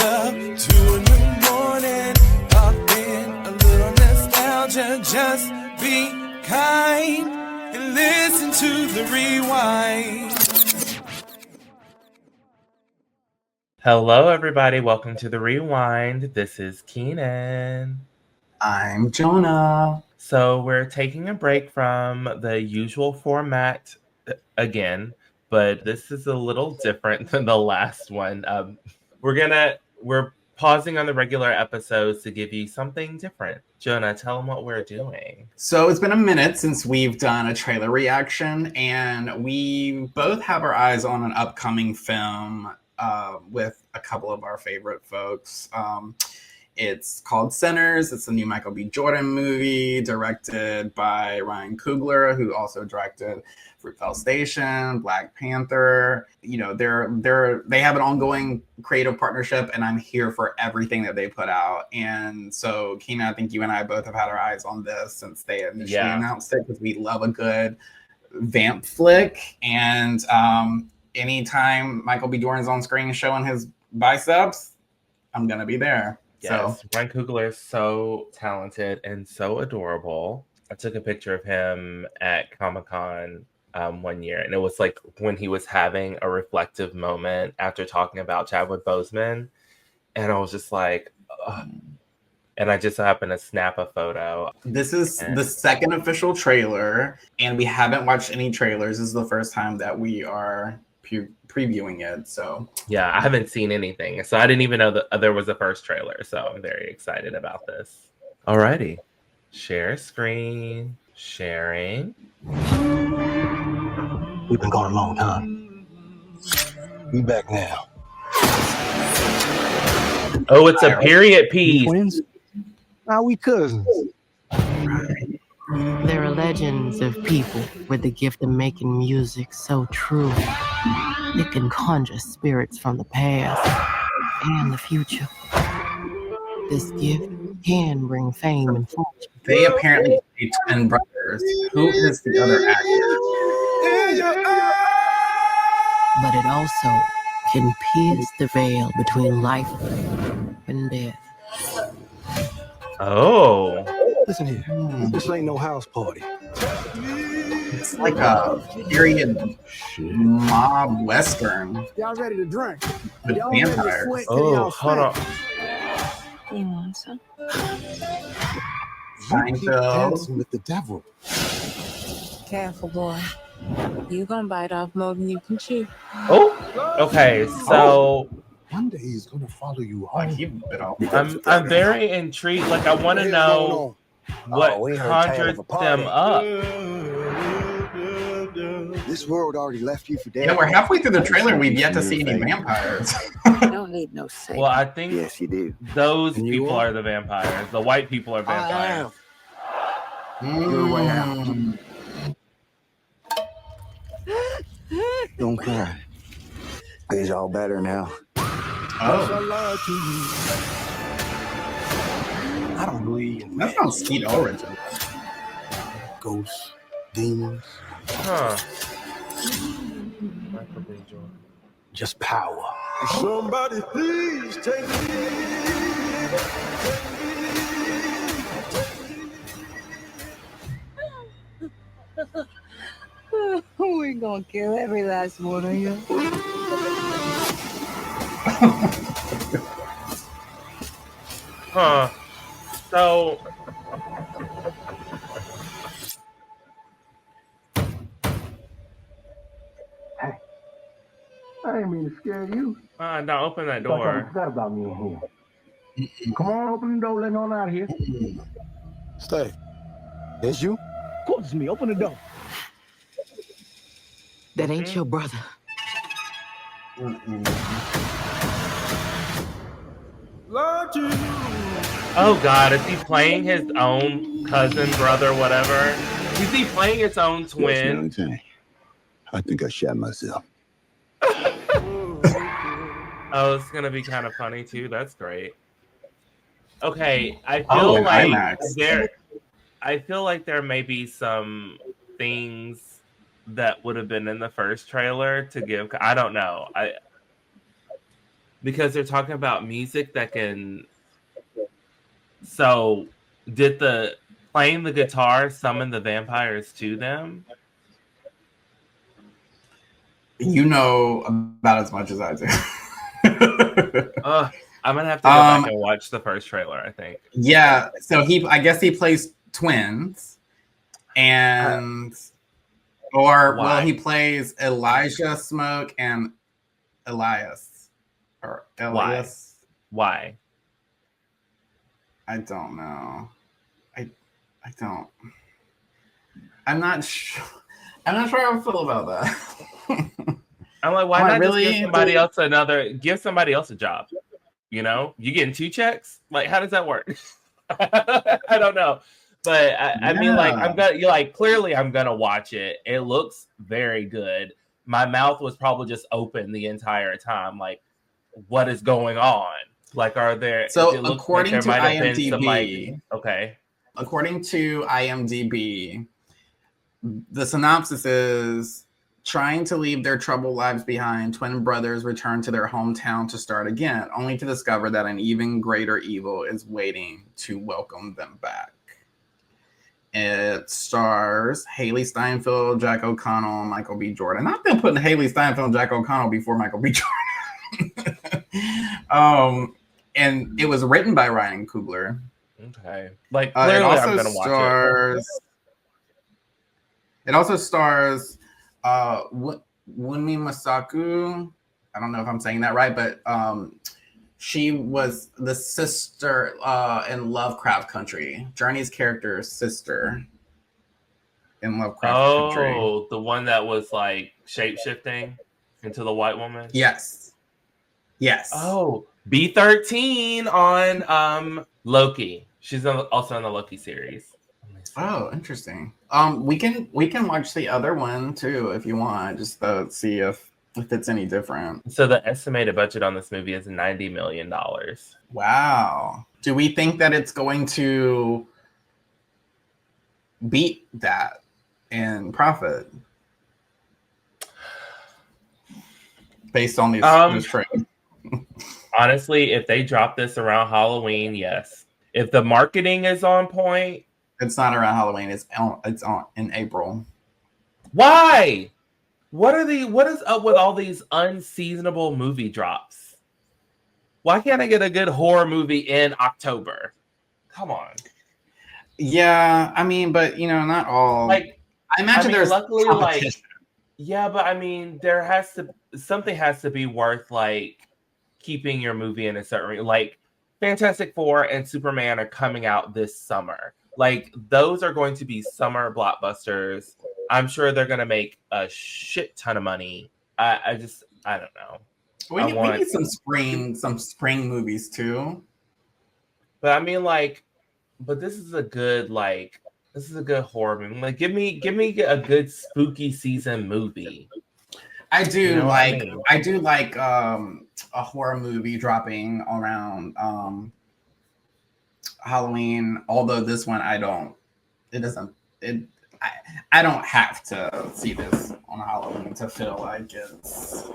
up 2 in the morning, pop in a little nostalgia. Just be kind and listen to the rewind. Hello, everybody. Welcome to the Rewind. This is Keenan. I'm Jonah. So we're taking a break from the usual format again, but this is a little different than the last one. We're pausing on the regular episodes to give you something different. Jonah, tell them what we're doing. So it's been a minute since we've done a trailer reaction, and we both have our eyes on an upcoming film with a couple of our favorite folks. It's called Sinners. It's a new Michael B. Jordan movie directed by Ryan Coogler, who also directed Fruitvale Station, Black Panther. You know, they have an ongoing creative partnership, and I'm here for everything that they put out. And so, Keena, I think you and I both have had our eyes on this since they initially announced it, because we love a good vamp flick. And anytime Michael B. Jordan's on screen showing his biceps, I'm gonna be there. Yes, So Ryan Coogler is so talented and so adorable. I took a picture of him at Comic-Con one year, and it was like when he was having a reflective moment after talking about Chadwick Boseman, and I was just like, ugh. And I just happened to snap a photo. This is the second official trailer, and we haven't watched any trailers. This is the first time that we are previewing it. So yeah, I haven't seen anything. So I didn't even know that there was a first trailer. So I'm very excited about this. Alrighty. Share screen. Sharing. We've been gone a long time. We back now. Oh, it's a period piece. Twins? Now we cousins. There are legends of people with the gift of making music so true. It can conjure spirits from the past and the future. This gift can bring fame and fortune. they apparently play twin brothers. Who is the other actor? But it also can pierce the veil between life and death. Oh. Listen here. This ain't no house party. It's like a period mob western Y'all ready to drink? with Y'all ready to vampires. sweat? Oh, hold on. You want some? Seinfeld. Dancing with the devil. Careful, boy. You gonna bite off more than you can chew. Oh, okay. So One day he's gonna follow you Like home. he bit off. I'm very intrigued. Like I want to know what we heard tale conjured of a party. them up. This world already left you for dead. Yeah, we're halfway through the trailer. We've yet to see any vampires. You don't need no safe. Well, I think Yes, you do. those And you people are? are the vampires. The white people are vampires. Your way out. Don't cry. It's all better now. Oh, I don't believe in that sounds Skeet Origin. ghosts, demons, Huh. Michael B. Jordan. just power. Somebody please take We're gonna kill every last one of you. Huh. So I didn't mean to scare you. don't open that Like I door. forgot about me in here. Come on, open the door. Let me on out of here. Stay. It's you? Of course it's me. Open the door. That ain't your brother. Oh God, is he playing his own cousin, brother, whatever? Is he playing his own twin? I think I shot myself. Oh, it's gonna be kind of funny too. That's great. Okay, I Oh, feel in like IMAX. I feel like there may be some things that would have been in the first trailer to give. I don't know. because they're talking about music that can. So, did the playing the guitar summon the vampires to them? You know about as much as I do. I'm gonna have to go back and watch the first trailer, I think. Yeah, so I guess he plays twins, and he plays Elijah Smoke and Elias or Elias. Why? I don't know. I don't. I'm not sure. I'm not sure how I feel about that. I'm like, why not really just give somebody else a job? You know, you getting 2 checks? Like, how does that work? I don't know. But I mean, like, clearly I'm gonna watch it. It looks very good. My mouth was probably just open the entire time. Like, what is going on? Like, are there? So according to IMDb, okay. According to IMDb, the synopsis is: trying to leave their troubled lives behind, twin brothers return to their hometown to start again, only to discover that an even greater evil is waiting to welcome them back. It stars Hailee Steinfeld, Jack O'Connell, and Michael B. Jordan. I've been putting Hailee Steinfeld and Jack O'Connell before Michael B. Jordan. And it was written by Ryan Coogler. Okay. Like, clearly I'm going to watch it. It also stars Wunmi Masaku. I don't know if I'm saying that right, but she was the sister in Lovecraft Country. Journey's character's sister in Lovecraft Country. Oh, the one that was like shape-shifting into the white woman? Yes. Oh, B13 on Loki. She's also in the Loki series. Oh, interesting. We can watch the other one too if you want, just to see if it's any different. So the estimated budget on this movie is $90 million. Wow. Do we think that it's going to beat that in profit based on this trailer? Honestly, if they drop this around Halloween, yes. If the marketing is on point. It's not around Halloween. It's on in April. Why? What is up with all these unseasonable movie drops? Why can't I get a good horror movie in October? Come on. Yeah, I mean, but not all. Like, I imagine there's luckily competition. Yeah, but I mean, something has to be worth like keeping your movie in a certain like Fantastic Four and Superman are coming out this summer. Like, those are going to be summer blockbusters. I'm sure they're going to make a shit ton of money. I don't know. We need some spring movies too. But I mean, like, this is a good horror movie. Like, give me a good spooky season movie. I do like a horror movie dropping around Halloween, although this one I don't have to see this on Halloween to feel like it's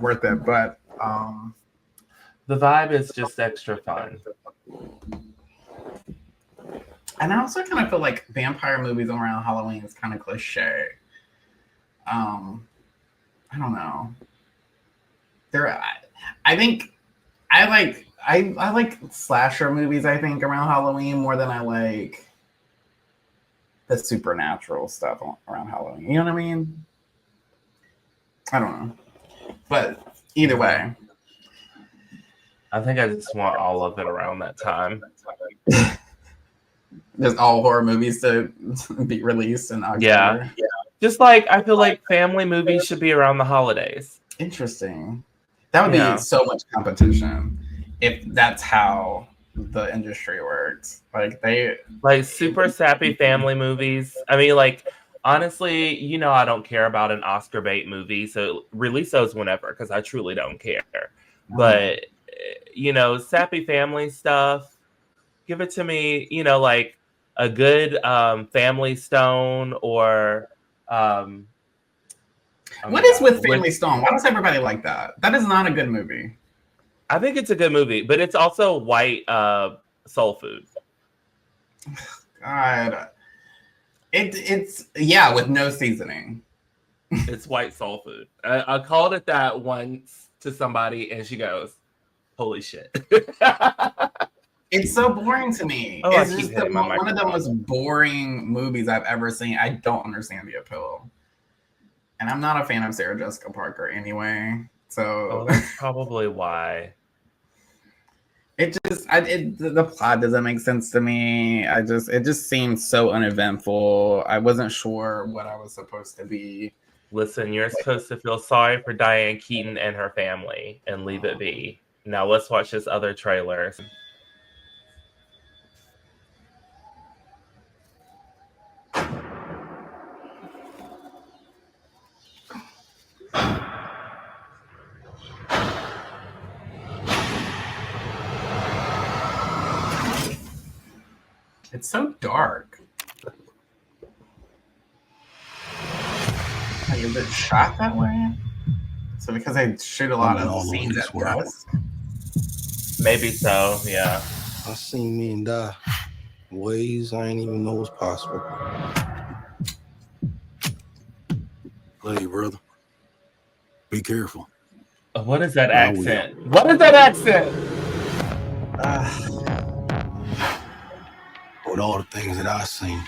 worth it, but the vibe is just extra fun. And I also kind of feel like vampire movies around Halloween is kind of cliche. I don't know. I like slasher movies, I think, around Halloween more than I like the supernatural stuff around Halloween. You know what I mean? I don't know. But either way. I think I just want all of it around that time. There's all horror movies to be released in October. Yeah. Just like, I feel like family movies should be around the holidays. Interesting. That would be so much competition if that's how the industry works. Like super sappy family movies. I mean, like, honestly, I don't care about an Oscar bait movie, so release those whenever, because I truly don't care. But sappy family stuff, give it to me. Like a good Family Stone or What is with Family Stone? Why does everybody like that? That is not a good movie. I think it's a good movie, but it's also white soul food. God, it's with no seasoning. It's white soul food. I called it that once to somebody, and she goes, "Holy shit!" It's so boring to me. Oh, it's just one of the most boring movies I've ever seen. I don't understand the appeal, and I'm not a fan of Sarah Jessica Parker anyway. So that's probably why. The plot doesn't make sense to me. It just seemed so uneventful. I wasn't sure what I was supposed to be. Listen, you're supposed to feel sorry for Diane Keaton and her family and leave it be. Now let's watch this other trailer. It's so dark. Is it shot that way? So because they shoot a lot of scenes at dusk? Maybe so, yeah. I seen men die in ways I ain't even know was possible. Hey, brother. Be careful. What is that accent? What is that accent? With all the things that I've seen.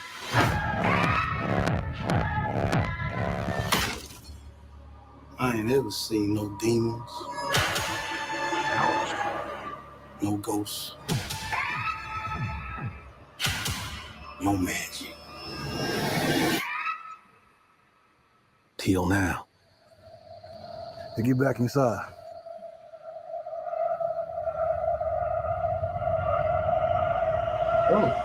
I ain't ever seen no demons. No ghosts. No magic. Till now. To get back inside. Oh.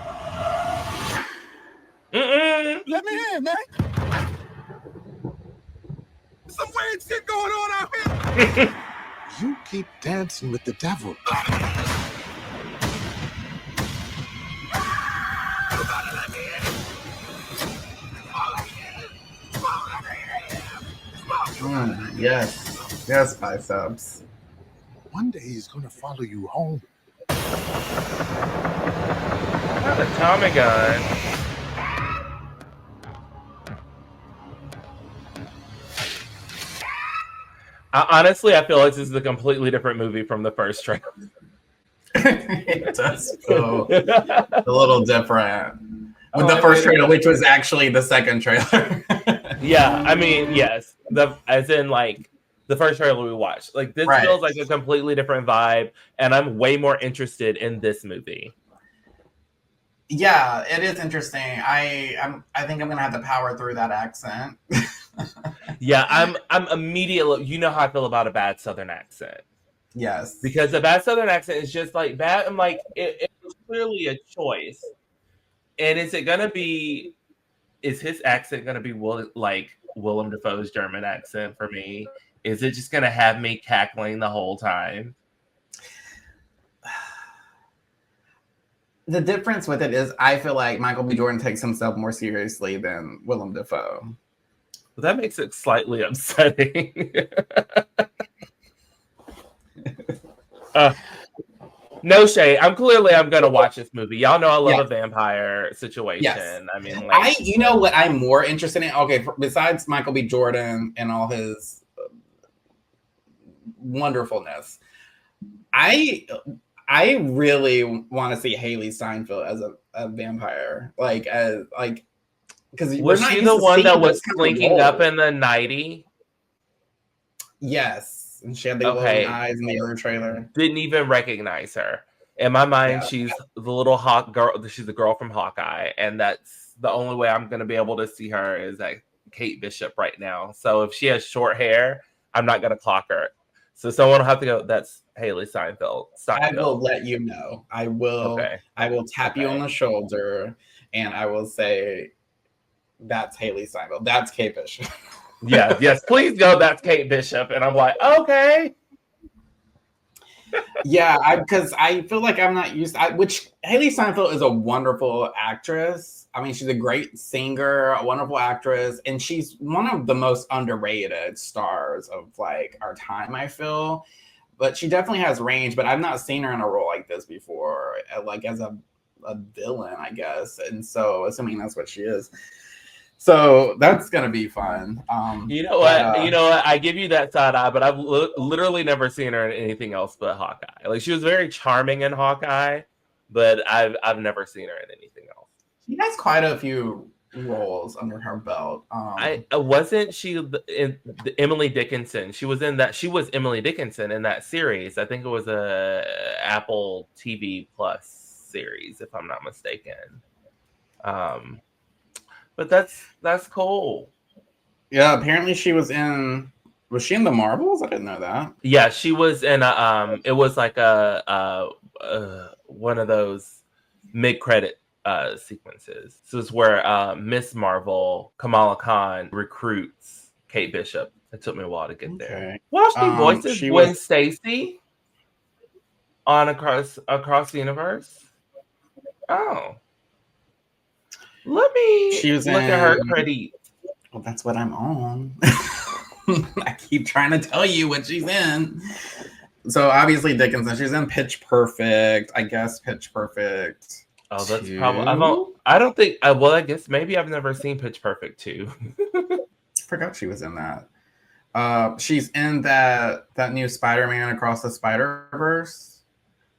Let me in, man. Some weird shit going on out here. You keep dancing with the devil. Yes. Yes, biceps. One day he's gonna follow you home. Not a Tommy gun. Honestly, I feel like this is a completely different movie from the first trailer. It does feel a little different. With the first trailer, which was actually the second trailer. Yeah, I mean, yes. As in, like, the first trailer we watched. Like, this feels like a completely different vibe, and I'm way more interested in this movie. Yeah, it is interesting. I think I'm gonna have to power through that accent. Yeah, I'm immediately. You know how I feel about a bad Southern accent. Yes, because a bad Southern accent is just like bad. I'm like, it was clearly a choice. And is it gonna be? Is his accent gonna be like Willem Dafoe's German accent for me? Is it just gonna have me cackling the whole time? The difference with it is I feel like Michael B. Jordan takes himself more seriously than Willem Dafoe. Well, that makes it slightly upsetting. No shade. I'm gonna watch this movie. Y'all know I love a vampire situation. Yes. I mean, like, you know what I'm more interested in? Okay, besides Michael B. Jordan and all his wonderfulness, I really want to see Hailee Steinfeld as a vampire, because was she the one that was slinking up in the 90? Yes. And she had the glowing eyes in the other trailer. Didn't even recognize her. In my mind, she's the little hawk girl. She's the girl from Hawkeye, and that's the only way I'm going to be able to see her is like Kate Bishop right now. So if she has short hair, I'm not going to clock her. So someone will have to go. That's Hailee Steinfeld. I will let you know. I will. Okay. I will tap you on the shoulder, and I will say, "That's Hailee Steinfeld. That's Kate Bishop." Yes, please go. That's Kate Bishop, and I'm like, okay. Yeah, because I feel like I'm not used. Which Hailee Steinfeld is a wonderful actress, she's a great singer, a wonderful actress, and she's one of the most underrated stars of like our time, I feel. But she definitely has range, but I've not seen her in a role like this before, like as a villain, I guess. And so assuming that's what she is. So that's gonna be fun. You know what? You know what? I give you that side eye, but I've literally never seen her in anything else but Hawkeye. Like she was very charming in Hawkeye, but I've never seen her in anything else. She has quite a few roles under her belt. I wasn't she in Emily Dickinson. She was in that. She was Emily Dickinson in that series. I think it was a Apple TV Plus series, if I'm not mistaken. But that's cool. Yeah, apparently she was in. Was she in the Marvels? I didn't know that. Yeah, she was in it was like a one of those mid-credit sequences. So it's where Miss Marvel, Kamala Khan, recruits Kate Bishop. It took me a while to get there. Well, she voices Gwen Stacy on Across the Universe. Oh. Let me look at her credits. Well, that's what I'm on. I keep trying to tell you what she's in. So obviously Dickinson, she's in Pitch Perfect. I guess Pitch Perfect. Oh, that's probably. I don't think. Well, I guess maybe I've never seen Pitch Perfect 2. I forgot she was in that. She's in that new Spider-Man Across the Spider-Verse.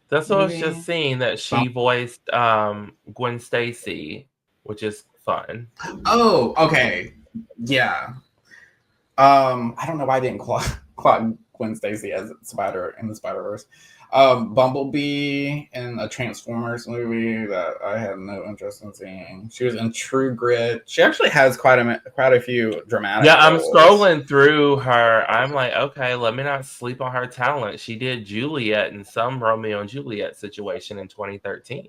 That's what I was just seeing, that she voiced Gwen Stacy, which is fun. Oh, okay. Yeah. I don't know why I didn't clock Gwen Stacy as Spider in the Spider-Verse. Bumblebee in a Transformers movie that I had no interest in seeing. She was in True Grit. She actually has quite a few dramatic roles. I'm scrolling through her. I'm like, okay, let me not sleep on her talent. She did Juliet in some Romeo and Juliet situation in 2013.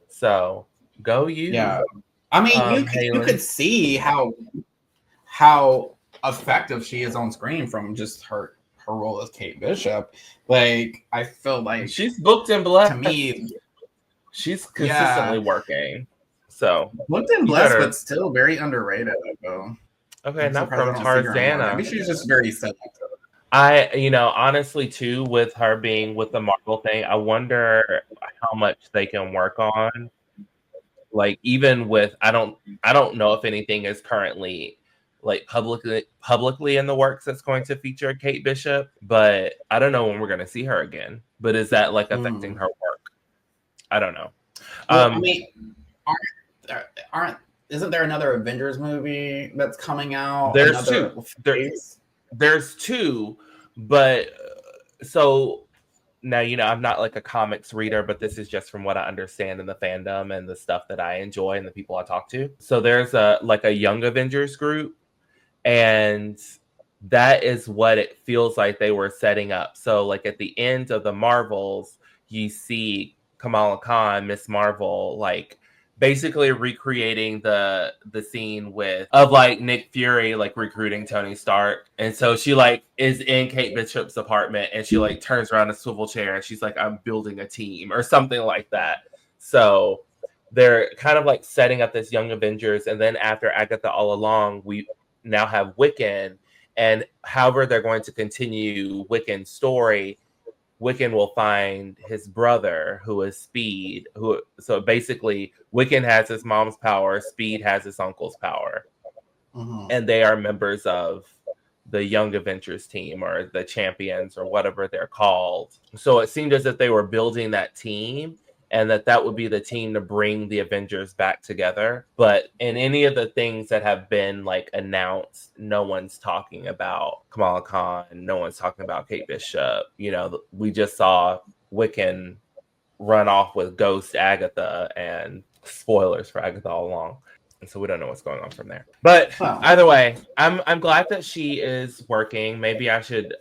So go you. Yeah. I mean, you could see how effective she is on screen from just her role as Kate Bishop. Like, I feel like she's booked and blessed. To me, she's consistently working. So booked and blessed, but still very underrated. Okay, not from Tarzana. Maybe she's just very selective. Honestly, too, with her being with the Marvel thing, I wonder how much they can work on. Like, even with, I don't know if anything is currently like publicly in the works that's going to feature Kate Bishop, but I don't know when we're going to see her again. But is that like affecting her work? I don't know. Well, I mean, isn't there another Avengers movie that's coming out? There's two. There's two, but so now, I'm not like a comics reader, but this is just from what I understand in the fandom and the stuff that I enjoy and the people I talk to. So there's a Young Avengers group, and that is what it feels like they were setting up. So like at the end of the Marvels, you see Kamala Khan, Miss Marvel, like basically recreating the scene of like Nick Fury like recruiting Tony Stark. And so she like is in Kate Bishop's apartment, and she like turns around a swivel chair and she's like, I'm building a team or something like that. So they're kind of like setting up this Young Avengers, and then after Agatha All Along, we now have Wiccan, and however they're going to continue Wiccan's story, Wiccan will find his brother, who is Speed. So basically, Wiccan has his mom's power, Speed has his uncle's power, and they are members of the Young Avengers team, or the Champions, or whatever they're called. So it seemed as if they were building that team, and that would be the team to bring the Avengers back together. But in any of the things that have been like announced, no one's talking about Kamala Khan, no one's talking about Kate Bishop. We just saw Wiccan run off with Ghost Agatha, and spoilers for Agatha All Along. And so we don't know what's going on from there. But either way, I'm glad that she is working. Maybe I should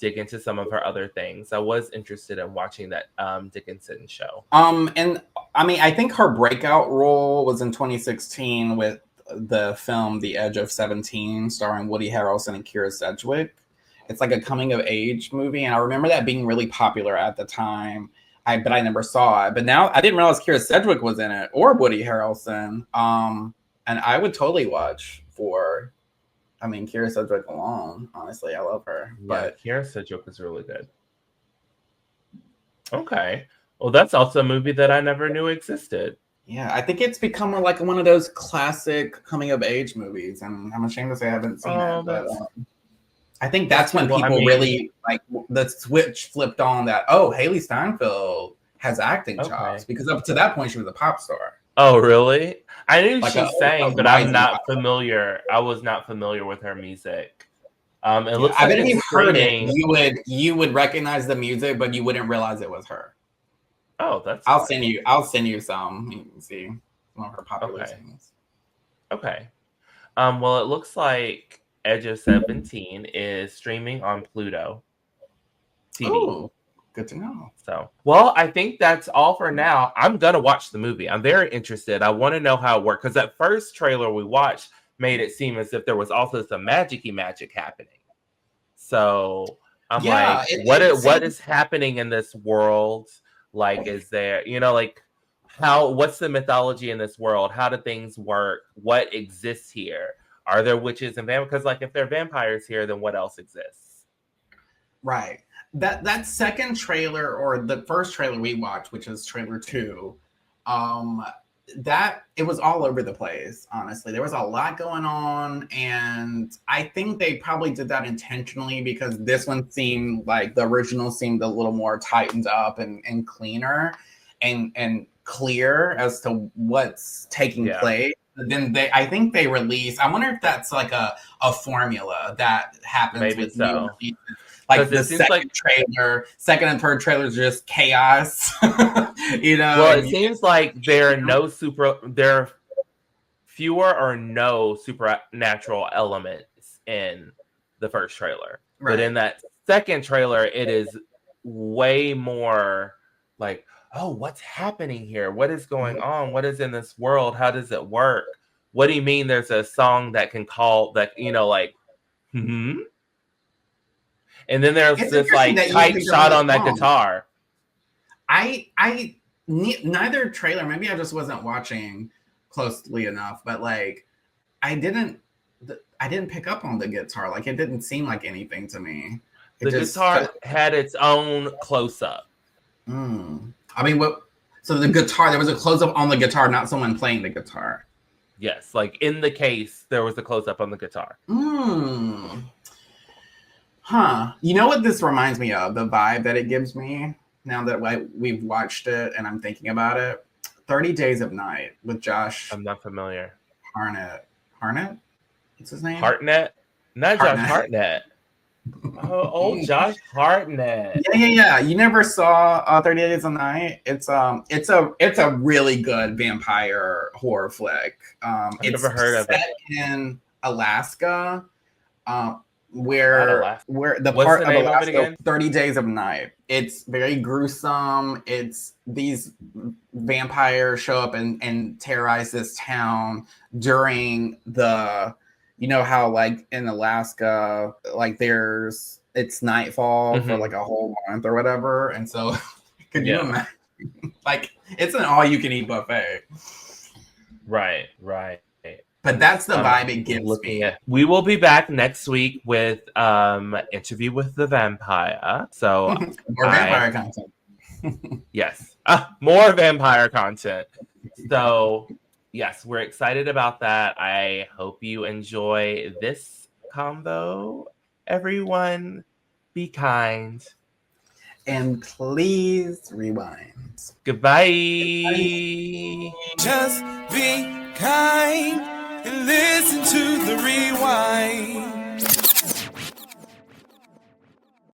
dig into some of her other things. I was interested in watching that Dickinson show. And I mean, I think her breakout role was in 2016 with the film The Edge of 17, starring Woody Harrelson and Keira Sedgwick. It's like a coming of age movie, and I remember that being really popular at the time. but I never saw it. But now I didn't realize Kira Sedgwick was in it or Woody Harrelson. And I would totally watch for, I mean, Kira Sedgwick alone. Honestly, I love her. Yeah, But Kira Sedgwick is really good. Okay. Well, that's also a movie that I never knew existed. yeah, I think it's become like one of those classic coming of age movies, and I'm ashamed to say I haven't seen it. But I think that's when people really like the switch flipped on that. Oh, Hailee Steinfeld has acting chops, because up to that point she was a pop star. Oh, really? I knew Like she sang, but I'm not familiar. I was not familiar with her music. It looks I like bet if you heard it, you would recognize the music, but you wouldn't realize it was her. Oh, that's. I'll send you some. You can see some of her popular songs. Okay. Well, it looks like Edge of 17 is streaming on Pluto TV. Oh, good to know. So, well, I think that's all for now. I'm gonna watch the movie. I'm very interested. I want to know how it worked, because that first trailer we watched made it seem as if there was also some magic happening. So I'm what is happening in this world? Like, is there, like, what's the mythology in this world? How do things work? What exists here? Are there witches and vampires? Because, like, if there are vampires here, then what else exists? Right. That second trailer, or the first trailer we watched, which is trailer 2, that it was all over the place. Honestly, there was a lot going on, and I think they probably did that intentionally, because this one seemed like the original seemed a little more tightened up and cleaner and clear as to what's taking place. Then I think they released, I wonder if that's like a formula that happens. Maybe with new releases. Like the second and third trailers are just chaos. Well, it seems like there are fewer or no supernatural elements in the first trailer. Right. But in that second trailer, it is way more like, oh, what's happening here? What is going on? What is in this world? How does it work? What do you mean there's a song that can call that, like, And then there's this like tight shot on that guitar. Neither trailer, maybe I just wasn't watching closely enough, but like I didn't pick up on the guitar. Like, it didn't seem like anything to me. The guitar had its own close-up. I mean, so the guitar, there was a close-up on the guitar, not someone playing the guitar. Yes, like in the case, there was a close-up on the guitar. Huh. You know what this reminds me of? The vibe that it gives me now that we've watched it and I'm thinking about it. 30 Days of Night with Josh. I'm not familiar. Hartnett? What's his name? Hartnett? Not Josh Hartnett. Oh, Josh Hartnett. Yeah. You never saw 30 Days of Night? It's a really good vampire horror flick. I've never heard of it. In Alaska. Where the part of Alaska, 30 Days of Night. It's very gruesome. It's these vampires show up and terrorize this town during the, how like in Alaska, like it's nightfall for like a whole month or whatever. And so could you imagine? Like, it's an all-you-can-eat buffet. Right. But that's the vibe it gives me. We will be back next week with Interview with the Vampire. So more vampire content. Yes, more vampire content. So yes, we're excited about that. I hope you enjoy this combo. Everyone, be kind. And please rewind. Goodbye. Just be kind and listen to the rewind.